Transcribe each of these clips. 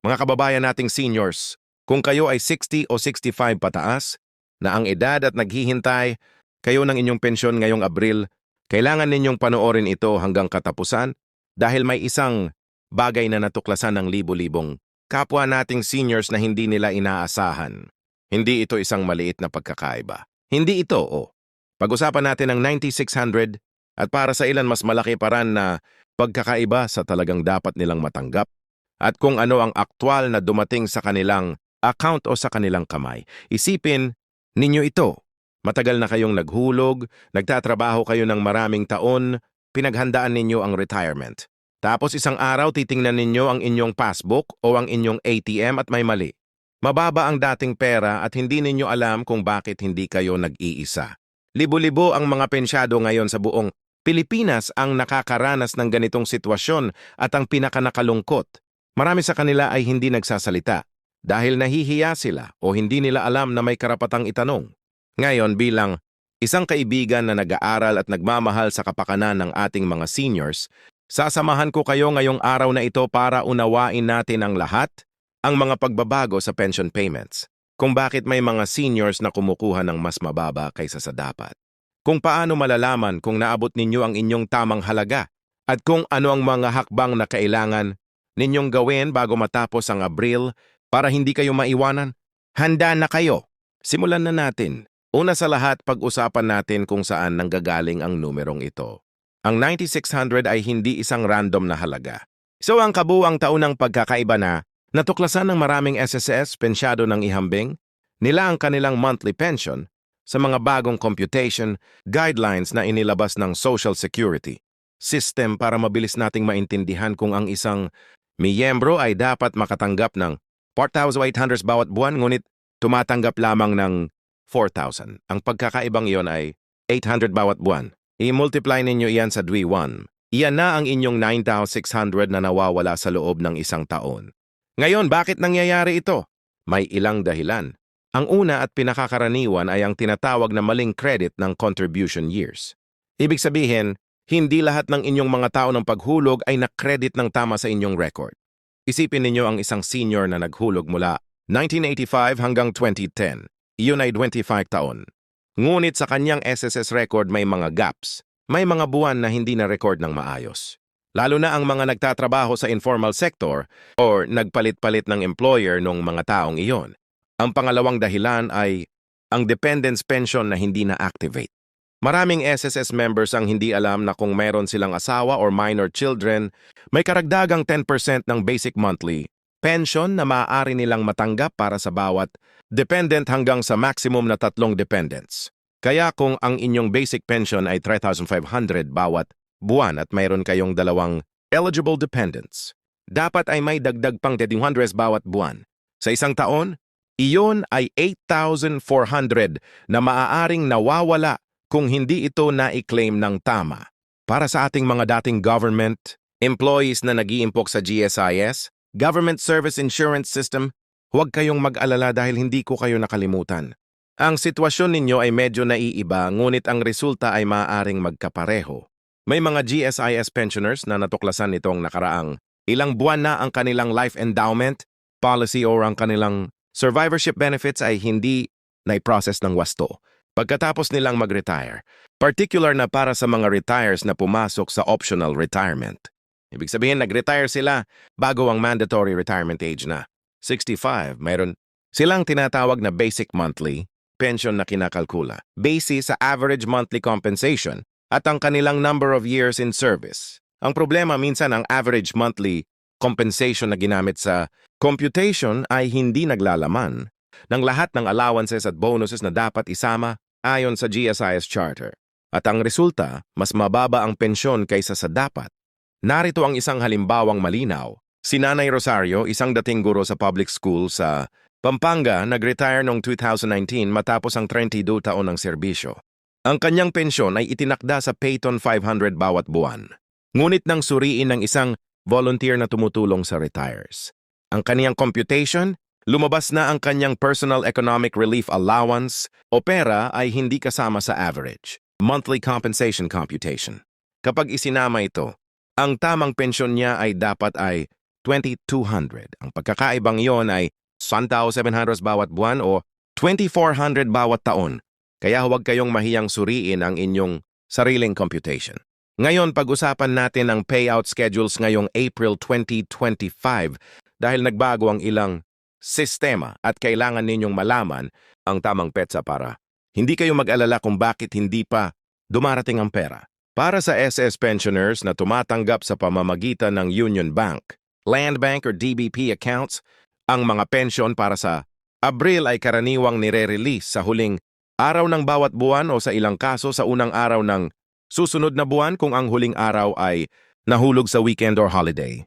Mga kababayan nating seniors, kung kayo ay 60 o 65 pataas, na ang edad at naghihintay kayo ng inyong pensyon ngayong Abril, kailangan ninyong panoorin ito hanggang katapusan dahil may isang bagay na natuklasan ng libo-libong kapwa nating seniors na hindi nila inaasahan. Hindi ito isang maliit na pagkakaiba. Hindi ito, Pag-usapan natin ang 9600 at para sa ilan mas malaki pa rin na pagkakaiba sa talagang dapat nilang matanggap at kung ano ang aktwal na dumating sa kanilang account o sa kanilang kamay. Isipin ninyo ito. Matagal na kayong naghulog, nagtatrabaho kayo ng maraming taon, pinaghandaan ninyo ang retirement. Tapos isang araw titingnan ninyo ang inyong passbook o ang inyong ATM at may mali. Mababa ang dating pera at hindi ninyo alam kung bakit hindi kayo nag-iisa. Libo-libo ang mga pensyado ngayon sa buong Pilipinas ang nakakaranas ng ganitong sitwasyon at ang pinakanakalungkot. Marami sa kanila ay hindi nagsasalita dahil nahihiya sila o hindi nila alam na may karapatang itanong. Ngayon bilang isang kaibigan na nag-aaral at nagmamahal sa kapakanan ng ating mga seniors, sasamahan ko kayo ngayong araw na ito para unawain natin ang lahat, ang mga pagbabago sa pension payments, kung bakit may mga seniors na kumukuha ng mas mababa kaysa sa dapat, kung paano malalaman kung naabot ninyo ang inyong tamang halaga, at kung ano ang mga hakbang na kailangan ninyong gawin bago matapos ang Abril para hindi kayo maiwanan. Handa na kayo? Simulan na natin. Una sa lahat, pag-usapan natin kung saan nanggagaling ang numerong ito. Ang 9600 ay hindi isang random na halaga. So ang kabuuang taunang pagkakaiba na natuklasan ng maraming SSS pensyado ng ihambing nila ang kanilang monthly pension sa mga bagong computation guidelines na inilabas ng Social Security System para mabilis nating maintindihan kung ang isang miyembro ay dapat makatanggap ng 4,800 bawat buwan ngunit tumatanggap lamang ng 4,000. Ang pagkakaibang iyon ay 800 bawat buwan. I-multiply ninyo iyan sa DWI-1. Iyan na ang inyong 9,600 na nawawala sa loob ng isang taon. Ngayon, bakit nangyayari ito? May ilang dahilan. Ang una at pinakakaraniwan ay ang tinatawag na maling credit ng contribution years. Ibig sabihin, hindi lahat ng inyong mga tao ng paghulog ay na-credit ng tama sa inyong record. Isipin ninyo ang isang senior na naghulog mula 1985 hanggang 2010. Iyon ay 25 taon. Ngunit sa kanyang SSS record may mga gaps. May mga buwan na hindi na-record ng maayos. Lalo na ang mga nagtatrabaho sa informal sector or nagpalit-palit ng employer ng mga taong iyon. Ang pangalawang dahilan ay ang dependence pension na hindi na-activate. Maraming SSS members ang hindi alam na kung meron silang asawa or minor children, may karagdagang 10% ng basic monthly pension na maaari nilang matanggap para sa bawat dependent hanggang sa maximum na 3 dependents. Kaya kung ang inyong basic pension ay 3,500 bawat buwan at mayroon kayong 2 eligible dependents, dapat ay may dagdag pang 200 bawat buwan. Sa isang taon, iyon ay 8,400 na maaaring nawawala kung hindi ito na-i-claim ng tama. Para sa ating mga dating government employees na nag-iimpok sa GSIS, Government Service Insurance System, huwag kayong mag-alala dahil hindi ko kayo nakalimutan. Ang sitwasyon ninyo ay medyo naiiba ngunit ang resulta ay maaaring magkapareho. May mga GSIS pensioners na natuklasan nitong nakaraang ilang buwan na ang kanilang life endowment policy o ang kanilang survivorship benefits ay hindi na-process ng wasto pagkatapos nilang mag-retire, particular na para sa mga retires na pumasok sa optional retirement. Ibig sabihin, nag-retire sila bago ang mandatory retirement age na 65. Mayroon silang tinatawag na basic monthly pension na kinakalkula, base sa average monthly compensation at ang kanilang number of years in service. Ang problema minsan ang average monthly compensation na ginamit sa computation ay hindi naglalaman ng lahat ng allowances at bonuses na dapat isama ayon sa GSIS Charter. At ang resulta, mas mababa ang pensyon kaysa sa dapat. Narito ang isang halimbawang malinaw. Si Nanay Rosario, isang dating guro sa public school sa Pampanga, nag-retire noong 2019 matapos ang 32 taon ng serbisyo. Ang kanyang pensyon ay itinakda sa Payton 500 bawat buwan. Ngunit nang suriin ng isang volunteer na tumutulong sa retires, ang kanyang computation, lumabas na ang kanyang Personal Economic Relief Allowance o pera ay hindi kasama sa average monthly compensation computation. Kapag isinama ito, ang tamang pensyon niya ay dapat ay 2,200. Ang pagkakaibang iyon ay 1,700 bawat buwan o 2,400 bawat taon. Kaya huwag kayong mahiyang suriin ang inyong sariling computation. Ngayon, pag-usapan natin ang payout schedules ngayong April 2025 dahil nagbago ang ilang sistema at kailangan ninyong malaman ang tamang petsa para hindi kayo mag-alala kung bakit hindi pa dumarating ang pera. Para sa SS pensioners na tumatanggap sa pamamagitan ng Union Bank, Land Bank or DBP accounts, ang mga pensyon para sa Abril ay karaniwang nire-release sa huling araw ng bawat buwan o sa ilang kaso sa unang araw ng susunod na buwan kung ang huling araw ay nahulog sa weekend or holiday.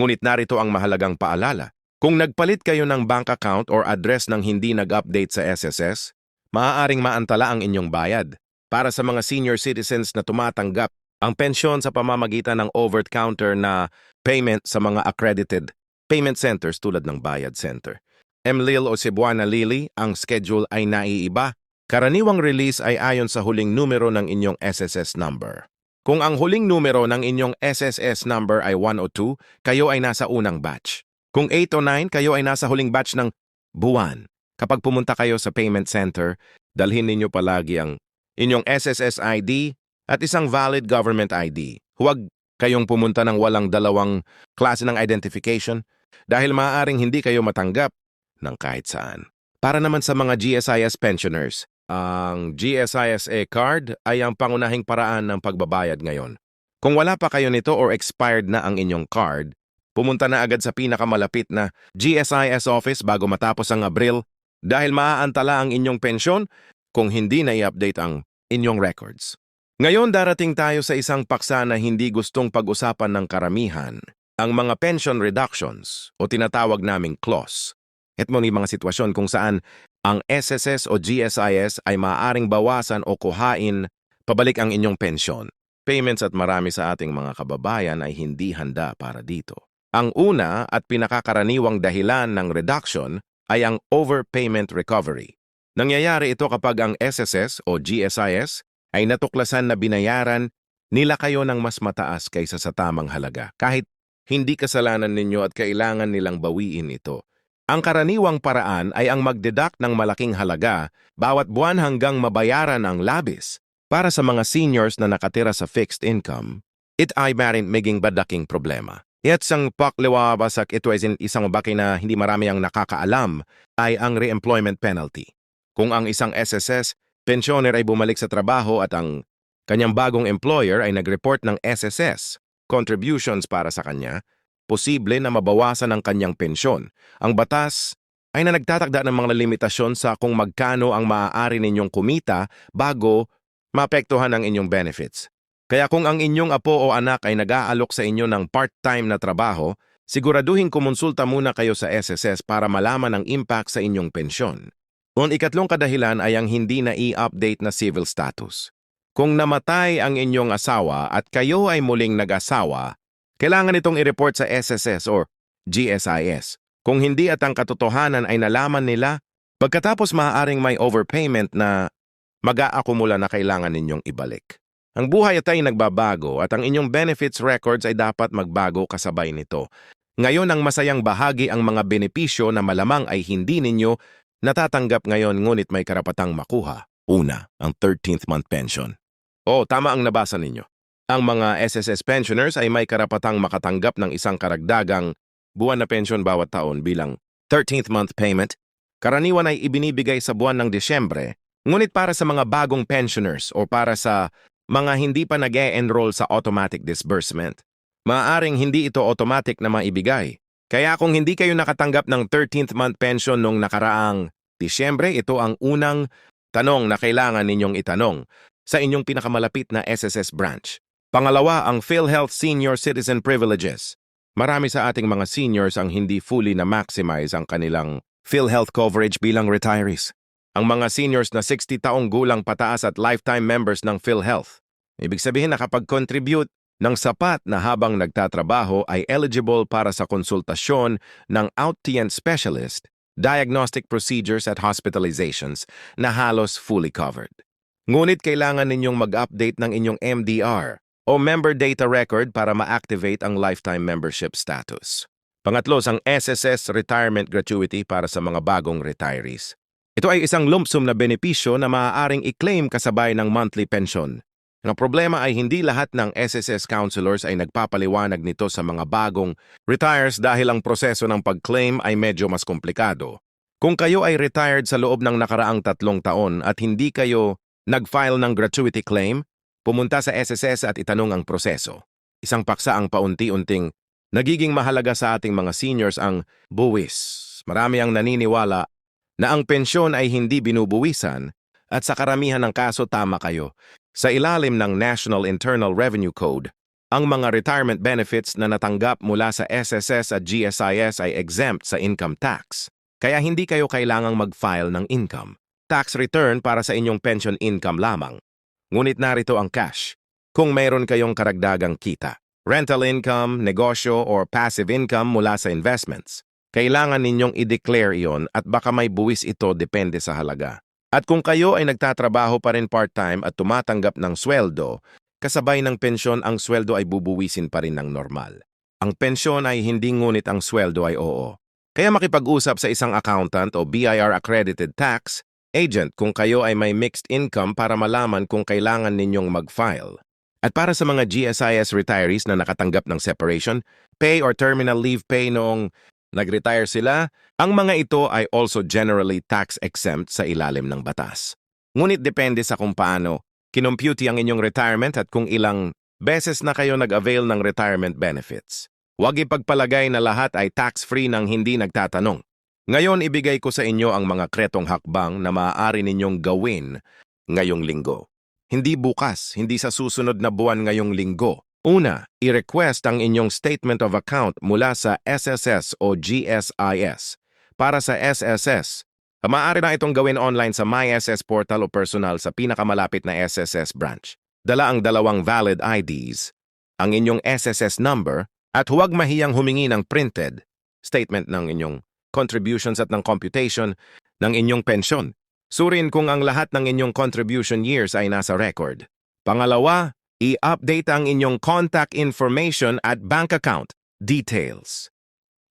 Ngunit narito ang mahalagang paalala. Kung nagpalit kayo ng bank account or address ng hindi nag-update sa SSS, maaaring maantala ang inyong bayad. Para sa mga senior citizens na tumatanggap ang pensyon sa pamamagitan ng over-the-counter na payment sa mga accredited payment centers tulad ng Bayad Center. MLIL o Cebuana Lili, ang schedule ay naiiba. Karaniwang release ay ayon sa huling numero ng inyong SSS number. Kung ang huling numero ng inyong SSS number ay 102, kayo ay nasa unang batch. Kung 8 o 9, kayo ay nasa huling batch ng buwan. Kapag pumunta kayo sa payment center, dalhin ninyo palagi ang inyong SSS ID at isang valid government ID. Huwag kayong pumunta ng walang dalawang klase ng identification dahil maaaring hindi kayo matanggap ng kahit saan. Para naman sa mga GSIS pensioners, ang GSISA card ay ang pangunahing paraan ng pagbabayad ngayon. Kung wala pa kayo nito or expired na ang inyong card, pumunta na agad sa pinakamalapit na GSIS office bago matapos ang Abril dahil maaantala ang inyong pensyon kung hindi na i-update ang inyong records. Ngayon darating tayo sa isang paksa na hindi gustong pag-usapan ng karamihan, ang mga pension reductions o tinatawag naming clause. Ito may mga sitwasyon kung saan ang SSS o GSIS ay maaaring bawasan o kuhain pabalik ang inyong pensyon. Payments at marami sa ating mga kababayan ay hindi handa para dito. Ang una at pinakakaraniwang dahilan ng reduction ay ang overpayment recovery. Nangyayari ito kapag ang SSS o GSIS ay natuklasan na binayaran nila kayo ng mas mataas kaysa sa tamang halaga kahit hindi kasalanan ninyo at kailangan nilang bawiin ito. Ang karaniwang paraan ay ang mag-deduct ng malaking halaga bawat buwan hanggang mabayaran ang labis. Para sa mga seniors na nakatira sa fixed income, it ay maaaring maging badaking problema. At sang pakliwabasak ito ay isang bagay na hindi marami ang nakakaalam ay ang re-employment penalty. Kung ang isang SSS pensioner ay bumalik sa trabaho at ang kanyang bagong employer ay nag-report ng SSS contributions para sa kanya, posible na mabawasan ang kanyang pensyon. Ang batas ay na nagtatakda ng mga limitasyon sa kung magkano ang maaari ninyong kumita bago maapektuhan ang inyong benefits. Kaya kung ang inyong apo o anak ay nag-aalok sa inyo ng part-time na trabaho, siguraduhin kumonsulta muna kayo sa SSS para malaman ang impact sa inyong pensyon. Ang ikatlong kadahilan ay ang hindi na i-update na civil status. Kung namatay ang inyong asawa at kayo ay muling nag-asawa, kailangan itong i-report sa SSS or GSIS. Kung hindi at ang katotohanan ay nalaman nila, pagkatapos maaaring may overpayment na mag-aakumula na kailangan ninyong ibalik. Ang buhay ay nagbabago at ang inyong benefits records ay dapat magbago kasabay nito. Ngayon ang masayang bahagi ang mga benepisyo na malamang ay hindi ninyo natatanggap ngayon ngunit may karapatang makuha. Una, ang 13th month pension. Tama ang nabasa ninyo. Ang mga SSS pensioners ay may karapatang makatanggap ng isang karagdagang buwan na pensyon bawat taon bilang 13th month payment. Karaniwan ay ibinibigay sa buwan ng Disyembre, ngunit para sa mga bagong pensioners o para sa mga hindi pa nag-e-enroll sa automatic disbursement, maaaring hindi ito automatic na maibigay. Kaya kung hindi kayo nakatanggap ng 13th month pension noong nakaraang Disyembre, ito ang unang tanong na kailangan ninyong itanong sa inyong pinakamalapit na SSS branch. Pangalawa, ang PhilHealth Senior Citizen Privileges. Marami sa ating mga seniors ang hindi fully na-maximize ang kanilang PhilHealth coverage bilang retirees. Ang mga seniors na 60 taong gulang pataas at lifetime members ng PhilHealth. Ibig sabihin nakapag-contribute ng sapat na habang nagtatrabaho ay eligible para sa konsultasyon ng outpatient specialist, diagnostic procedures at hospitalizations na halos fully covered. Ngunit kailangan ninyong mag-update ng inyong MDR o Member Data Record para ma-activate ang lifetime membership status. Pangatlo, ang SSS Retirement Gratuity para sa mga bagong retirees. Ito ay isang lump sum na benepisyo na maaaring i-claim kasabay ng monthly pension. Ang problema ay hindi lahat ng SSS counselors ay nagpapaliwanag nito sa mga bagong retires dahil ang proseso ng pag-claim ay medyo mas komplikado. Kung kayo ay retired sa loob ng nakaraang 3 taon at hindi kayo nag-file ng gratuity claim, pumunta sa SSS at itanong ang proseso. Isang paksa ang paunti-unting nagiging mahalaga sa ating mga seniors ang buwis. Marami ang naniniwala na ang pensyon ay hindi binubuwisan at sa karamihan ng kaso tama kayo. Sa ilalim ng National Internal Revenue Code, ang mga retirement benefits na natanggap mula sa SSS at GSIS ay exempt sa income tax. Kaya hindi kayo kailangang mag-file ng income tax return para sa inyong pension income lamang. Ngunit narito ang cash. Kung mayroon kayong karagdagang kita, rental income, negosyo, or passive income mula sa investments, kailangan ninyong i-declare iyon at baka may buwis ito depende sa halaga. At kung kayo ay nagtatrabaho pa rin part-time at tumatanggap ng sweldo, kasabay ng pensyon ang sweldo ay bubuwisin pa rin ng normal. Ang pensyon ay hindi ngunit ang sweldo ay oo. Kaya makipag-usap sa isang accountant o BIR-accredited tax agent kung kayo ay may mixed income para malaman kung kailangan ninyong mag-file. At para sa mga GSIS retirees na nakatanggap ng separation, pay or terminal leave pay noong nag-retire sila, ang mga ito ay also generally tax-exempt sa ilalim ng batas. Ngunit depende sa kung paano kinompute ang inyong retirement at kung ilang beses na kayo nag-avail ng retirement benefits. Huwag ipagpalagay na lahat ay tax-free nang hindi nagtatanong. Ngayon ibigay ko sa inyo ang mga kretong hakbang na maaari ninyong gawin ngayong linggo. Hindi bukas, hindi sa susunod na buwan ngayong linggo. Una, i-request ang inyong statement of account mula sa SSS o GSIS. Para sa SSS, maaari na itong gawin online sa MySS portal o personal sa pinakamalapit na SSS branch. Dala ang 2 valid IDs, ang inyong SSS number, at huwag mahiyang humingi ng printed statement ng inyong contributions at ng computation ng inyong pensyon. Surin kung ang lahat ng inyong contribution years ay nasa record. Pangalawa, i-update ang inyong contact information at bank account details.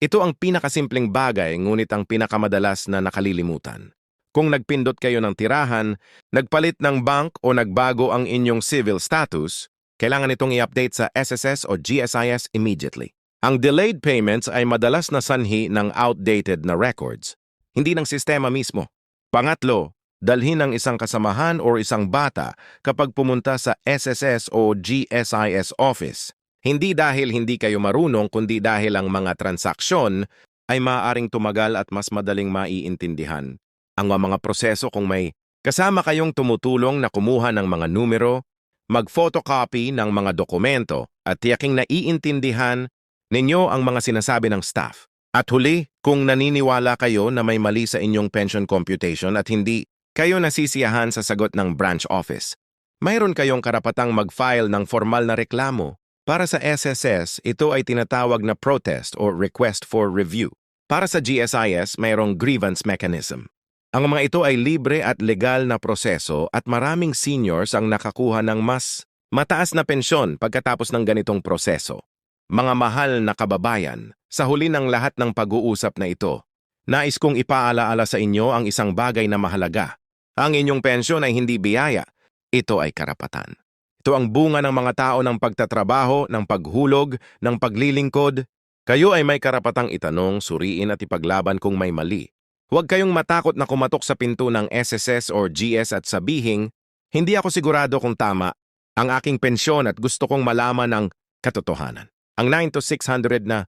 Ito ang pinakasimpleng bagay ngunit ang pinakamadalas na nakalilimutan. Kung nagpindot kayo ng tirahan, nagpalit ng bank o nagbago ang inyong civil status, kailangan itong i-update sa SSS o GSIS immediately. Ang delayed payments ay madalas na sanhi ng outdated na records, hindi ng sistema mismo. Pangatlo, dalhin ang isang kasamahan o isang bata kapag pumunta sa SSS o GSIS office. Hindi dahil hindi kayo marunong kundi dahil ang mga transaksyon ay maaaring tumagal at mas madaling maiintindihan. Ang mga proseso kung may kasama kayong tumutulong na kumuha ng mga numero, mag-photocopy ng mga dokumento at tiyaking naiintindihan ninyo ang mga sinasabi ng staff. At huli, kung naniniwala kayo na may mali sa inyong pension computation at hindi kayo nasisiyahan sa sagot ng branch office, mayroon kayong karapatang mag-file ng formal na reklamo. Para sa SSS, ito ay tinatawag na protest or request for review. Para sa GSIS, mayroong grievance mechanism. Ang mga ito ay libre at legal na proseso at maraming seniors ang nakakuha ng mas mataas na pensyon pagkatapos ng ganitong proseso. Mga mahal na kababayan, sa huli ng lahat ng pag-uusap na ito, nais kong ipaalaala sa inyo ang isang bagay na mahalaga. Ang inyong pensyon ay hindi biyaya, ito ay karapatan. Ito ang bunga ng mga tao ng pagtatrabaho, ng paghulog, ng paglilingkod. Kayo ay may karapatang itanong, suriin at ipaglaban kung may mali. Huwag kayong matakot na kumatok sa pinto ng SSS or GS at sabihing, hindi ako sigurado kung tama ang aking pensyon at gusto kong malaman ang katotohanan. Ang 9 to 600 na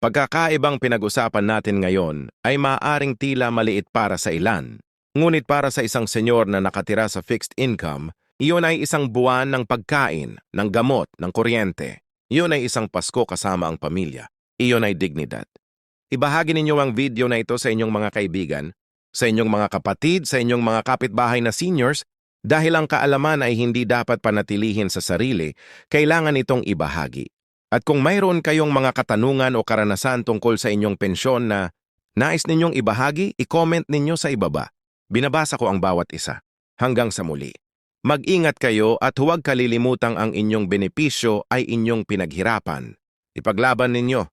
pagkakaibang pinag-usapan natin ngayon ay maaaring tila maliit para sa ilan. Ngunit para sa isang senyor na nakatira sa fixed income, iyon ay isang buwan ng pagkain, ng gamot, ng kuryente. Iyon ay isang Pasko kasama ang pamilya. Iyon ay dignidad. Ibahagi ninyo ang video na ito sa inyong mga kaibigan, sa inyong mga kapatid, sa inyong mga kapitbahay na seniors, dahil ang kaalaman ay hindi dapat panatilihin sa sarili, kailangan itong ibahagi. At kung mayroon kayong mga katanungan o karanasan tungkol sa inyong pensyon na nais ninyong ibahagi, i-comment ninyo sa ibaba. Binabasa ko ang bawat isa. Hanggang sa muli. Mag-ingat kayo at huwag kalilimutang ang inyong benepisyo ay inyong pinaghirapan. Ipaglaban ninyo